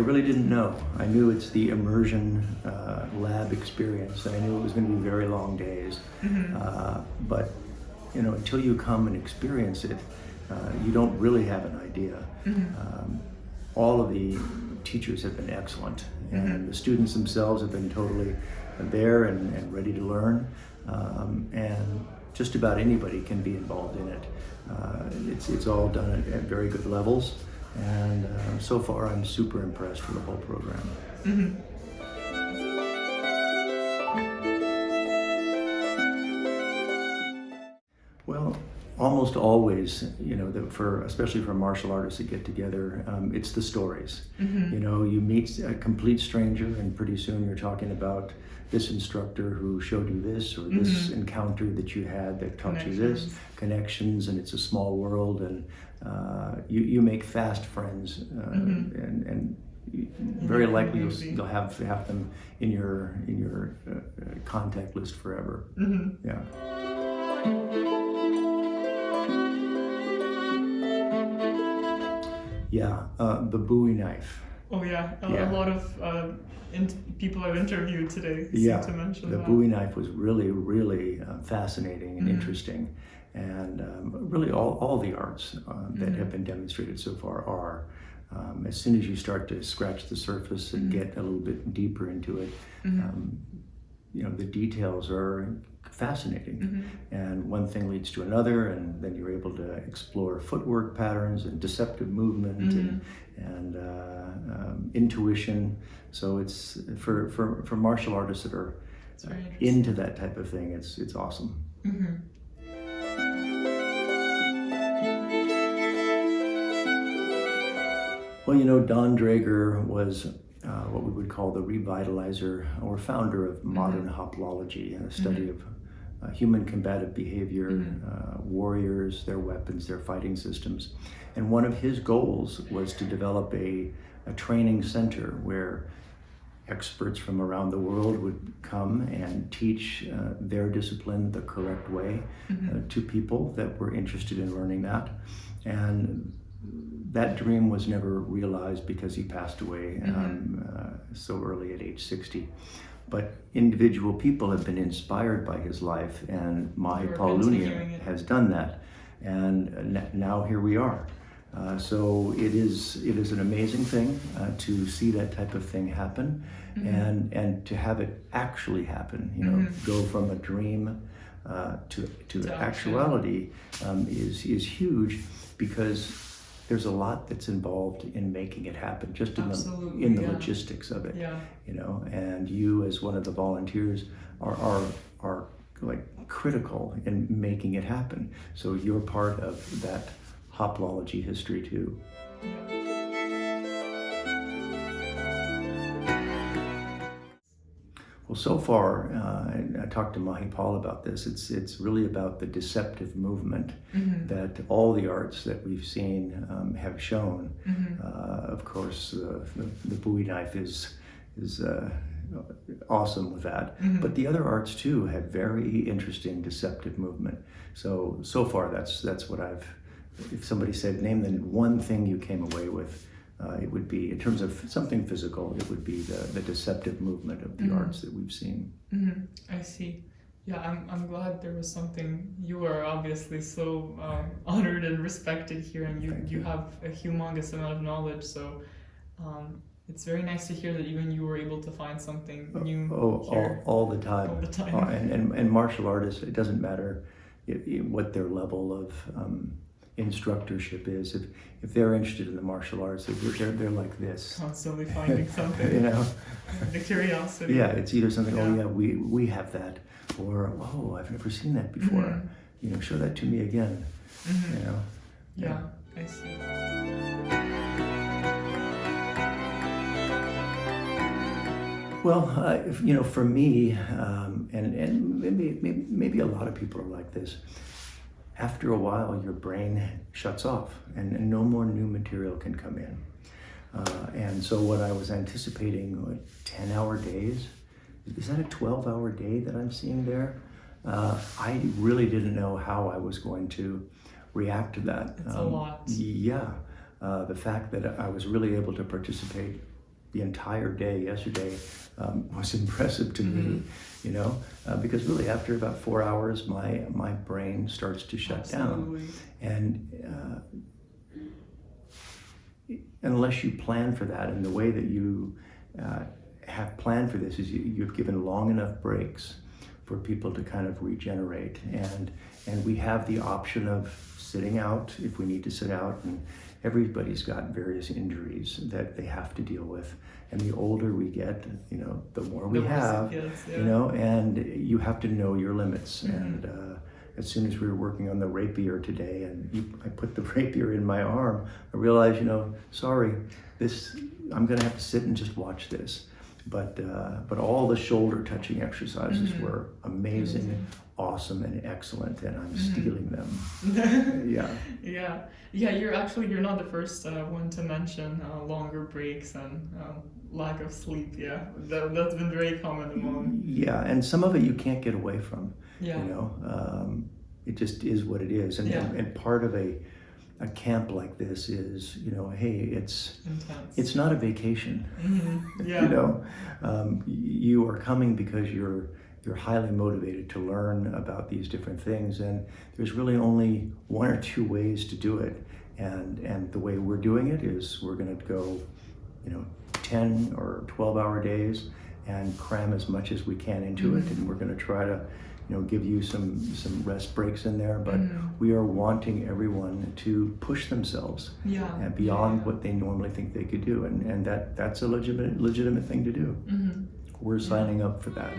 really didn't know. I knew it's the immersion lab experience, and I knew it was going to be very long days. But until you come and experience it, you don't really have an idea. All of the teachers have been excellent, and the students themselves have been totally there and ready to learn. And just about anybody can be involved in it. It's all done at very good levels, and so far I'm super impressed with the whole program. Well, almost always, especially for martial artists that get together, it's the stories. You meet a complete stranger, and pretty soon you're talking about this instructor who showed you this, or this encounter that you had that taught you this, connections, and it's a small world, and you make fast friends, and very likely you'll have them in your contact list forever. Yeah. Yeah, the Bowie knife. Oh yeah, a lot of people I've interviewed today seem to mention the that. Bowie knife was really, really fascinating and interesting, and really all the arts that have been demonstrated so far are. As soon as you start to scratch the surface and get a little bit deeper into it, the details are fascinating, and one thing leads to another, and then you're able to explore footwork patterns and deceptive movement and intuition. So it's for martial artists that are into that type of thing, it's awesome. Well, Don Draeger was what we would call the revitalizer or founder of modern hoplology, a study of human combative behavior, warriors, their weapons, their fighting systems. And one of his goals was to develop a training center where experts from around the world would come and teach their discipline the correct way to people that were interested in learning that. And that dream was never realized because he passed away so early at age 60. But individual people have been inspired by his life, and Mahi Paulunia has done that. And now here we are. So it is an amazing thing to see that type of thing happen, and to have it actually happen. Go from a dream to actuality is huge, because there's a lot that's involved in making it happen, just in the logistics of it. And you, as one of the volunteers, are like critical in making it happen. So you're part of that hoplology history too. Well, so far, I talked to Mahi Paul about this. It's really about the deceptive movement that all the arts that we've seen have shown. Of course, the Bowie knife is awesome with that. But the other arts too have very interesting deceptive movement. So far, that's what I've. If somebody said, name the one thing you came away with, it would be, in terms of something physical, it would be the deceptive movement of the arts that we've seen. I see. Yeah, I'm glad there was something. You are obviously so honored and respected here, and you have a humongous amount of knowledge. So it's very nice to hear that even you were able to find something new here. All the time. All the time. And martial artists, it doesn't matter what their level of instructorship is. If they're interested in the martial arts, they're like this. Constantly finding something. The curiosity. Yeah, it's either something, oh yeah, we have that, or oh, I've never seen that before. Show that to me again. Yeah, I see. Well, for me, and maybe a lot of people are like this. After a while, your brain shuts off, and no more new material can come in. And so what I was anticipating, 10-hour days, is that a 12-hour day that I'm seeing there? I really didn't know how I was going to react to that. It's a lot. Yeah, the fact that I was really able to participate the entire day yesterday was impressive to me, you know, because really after about 4 hours, my brain starts to shut Absolutely. down. And unless you plan for that, and the way that you have planned for this is you've given long enough breaks for people to kind of regenerate. And we have the option of sitting out if we need to sit out, and everybody's got various injuries that they have to deal with. And the older we get, you know, the more we have, you know, and you have to know your limits. And as soon as we were working on the rapier today, and I put the rapier in my arm, I realized, you know, sorry, I'm gonna have to sit and just watch this. But all the shoulder touching exercises were amazing, awesome, and excellent, and I'm stealing them. Yeah. You're not the first one to mention longer breaks and lack of sleep. Yeah, that's been very common among. Yeah, and some of it you can't get away from. Yeah. You know, it just is what it is, and part of a camp like this is, you know, hey, it's intense. It's not a vacation. Yeah. You know, you are coming because you're highly motivated to learn about these different things, and there's really only one or two ways to do it. And the way we're doing it is we're going to go, you know, 10 or 12-hour days and cram as much as we can into it, and we're going to try to, you know, give you some rest breaks in there, but we are wanting everyone to push themselves beyond what they normally think they could do, and that's a legitimate thing to do. We're signing up for that.